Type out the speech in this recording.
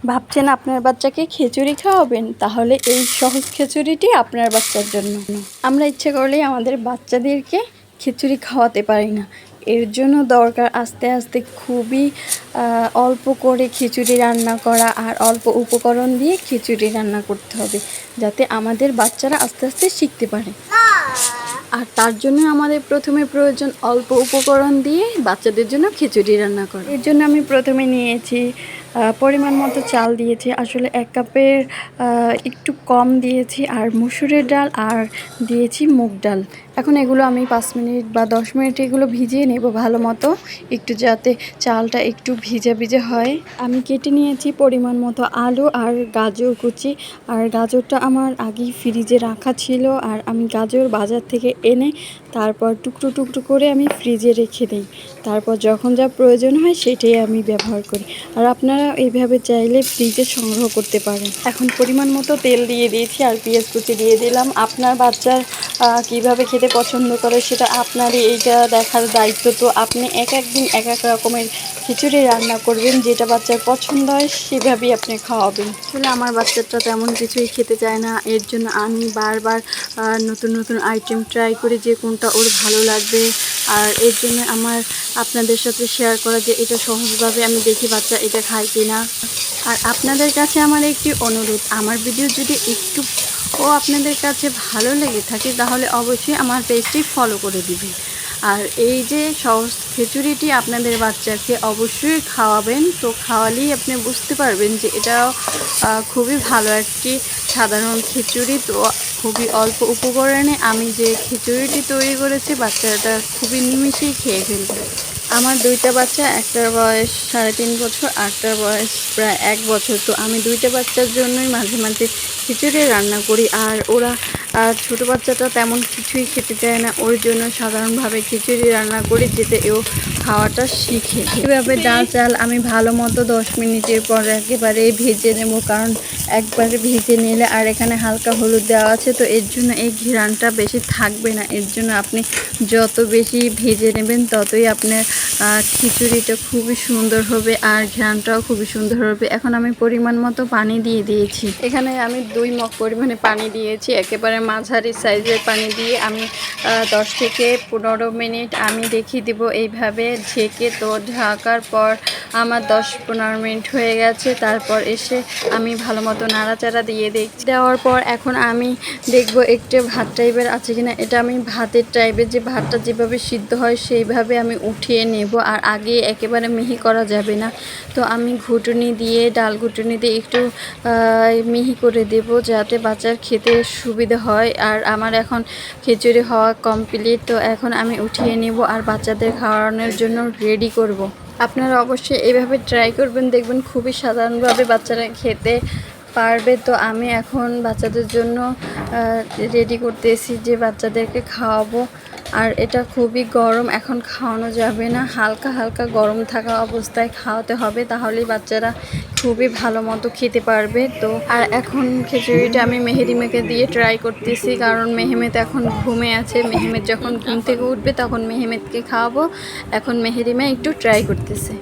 ভাবছেন আপনার বাচ্চাকে খিচুড়ি খাওয়াবেন, তাহলে এই সহজ খিচুড়িটি আপনার বাচ্চার জন্য। আমরা ইচ্ছে করলেই আমাদের বাচ্চাদেরকে খিচুড়ি খাওয়াতে পারি না। এর জন্য দরকার আস্তে আস্তে খুবই অল্প করে খিচুড়ি রান্না করা, আর অল্প উপকরণ দিয়ে খিচুড়ি রান্না করতে হবে, যাতে আমাদের বাচ্চারা আস্তে আস্তে শিখতে পারে। আর তার জন্য আমাদের প্রথমে প্রয়োজন অল্প উপকরণ দিয়ে বাচ্চাদের জন্য খিচুড়ি রান্না করা। এর জন্য আমি প্রথমে নিয়েছি পরিমাণ মতো চাল দিয়েছি, আসলে 1 কাপের একটু কম দিয়েছি, আর মসুরের ডাল আর দিয়েছি মুগ ডাল। এখন এগুলো আমি 5 মিনিট বা 10 মিনিট এগুলো ভিজিয়ে নেব ভালো মতো, একটু যাতে চালটা একটু ভিজা ভিজা হয়। আমি কেটে নিয়েছি পরিমাণ মতো আলু আর গাজর কুচি, আর গাজরটা আমার আগেই ফ্রিজে রাখা ছিল, আর আমি গাজর বাজার থেকে এনে তারপর টুকরো টুকরো করে আমি ফ্রিজে রেখে দিই। তারপর যখন যা প্রয়োজন হয় সেটাই আমি ব্যবহার করি, আর আপনারা এইভাবে চাইলে ফ্রিজে সংগ্রহ করতে পারেন। এখন পরিমাণ মতো তেল দিয়ে দিয়েছি আর পেঁয়াজ কুচি দিয়ে দিলাম। আপনার বাচ্চার কীভাবে খেতে পছন্দ করে সেটা আপনারই এইটা দেখার দায়িত্ব। তো আপনি এক এক দিন এক এক রকমের খিচুড়ি রান্না করবেন, যেটা বাচ্চার পছন্দ হয় সেভাবেই আপনি খাওয়াবেন। আসলে আমার বাচ্চাটা তেমন কিছুই খেতে চায় না, এর জন্য আমি বারবার নতুন নতুন আইটেম ট্রাই করি যে কোনটা ওর ভালো লাগবে। আর এর জন্য আমার আপনাদের সাথে শেয়ার করা যে এটা সহজভাবে আমি দেখি বাচ্চা এটা খায় কি না। আর আপনাদের কাছে আমার একটি অনুরোধ, আমার ভিডিও যদি একটু আপনাদের কাছে ভালো লেগে থাকে তাহলে অবশ্যই আমার পেজটি ফলো করে দিবেন। আর এই যে সহজ খিচুড়িটি আপনাদের বাচ্চাকে অবশ্যই খাওয়াবেন, তো খাওয়ালেই আপনি বুঝতে পারবেন যে এটা খুবই ভালো একটি সাধারণ খিচুড়ি। তো খুবই অল্প উপকরণে আমি যে খিচুড়িটি তৈরি করেছি বাচ্চাটা খুবই নিমিষেই খেয়ে ফেলবে। আমার 2টা বাচ্চা, একটার বয়স 3.5 বছর, আরটার বয়স প্রায় 1 বছর। তো আমি 2টা বাচ্চার জন্যই মাঝে মাঝে খিচুড়ি রান্না করি, আর ওরা ছোটো বাচ্চাটা তেমন কিছুই খেতে চায় না, ওর জন্য সাধারণভাবে খিচুড়ি রান্না করি যাতে ও খাওয়াটা শিখে। এভাবে ডাল চাল আমি ভালো মতো 10 মিনিটের পর একেবারে ভেজে নেব, কারণ একবারে ভেজে নিলে আর এখানে হালকা হলুদ দেওয়া আছে, তো এর জন্য এই ঘ্রাণটা বেশি থাকবে না। এর জন্য আপনি যত বেশি ভেজে নেবেন ততই আপনার খিচুড়িটা খুবই সুন্দর হবে, আর ঘ্রাণটাও খুবই সুন্দর হবে। এখন আমি পরিমাণ মতো পানি দিয়ে দিয়েছি, এখানে আমি 2 মগ পরিমাণে পানি দিয়েছি, একেবারে মাঝারি সাইজের পানি দিয়ে আমি 10 থেকে 15 মিনিট আমি দেখিয়ে দেবো এইভাবে ঢেকে। তো ঢাকার পর আমার 10-15 মিনিট হয়ে গেছে, তারপর এসে আমি ভালো মতো নাড়াচাড়া দিয়ে দেওয়ার পর এখন আমি দেখব একটু ভাত টাইপের আছে কিনা। এটা আমি ভাতের টাইপের, যে ভাতটা যেভাবে সিদ্ধ হয় সেইভাবে আমি উঠিয়ে নেব, আর আগে একেবারে মিহি করা যাবে না। তো আমি ঘুটুনি দিয়ে, ডাল ঘুটুনি দিয়ে একটু মিহি করে দেব যাতে বাচ্চার খেতে সুবিধা হয়। আর আমার এখন খিচুড়ি হওয়া কমপ্লিট, তো এখন আমি উঠিয়ে নেব আর বাচ্চাদের খাওয়ানোর জন্য রেডি করব। আপনারা অবশ্যই এইভাবে ট্রাই করবেন, দেখবেন খুবই সাধারণভাবে বাচ্চারা খেতে পারবে। তো আমি এখন বাচ্চাদের জন্য রেডি করতেছি যে বাচ্চাদেরকে খাওয়াবো। আর এটা খুবই গরম, এখন খাওয়ানো যাবে না, হালকা হালকা গরম থাকা অবস্থায় খাওয়াতে হবে, তাহলেই বাচ্চারা খুবই ভালো মতো খেতে পারবে। তো আর এখন খিচুড়িটা আমি মেহেরিমাকে দিয়ে ট্রাই করতেছি, কারণ মেহেমেদ এখন ঘুমে আছে। মেহেমেদ যখন ঘুম থেকে উঠবে তখন মেহেমেদকে খাওয়াবো। এখন মেহেরিমা একটু ট্রাই করতেছে।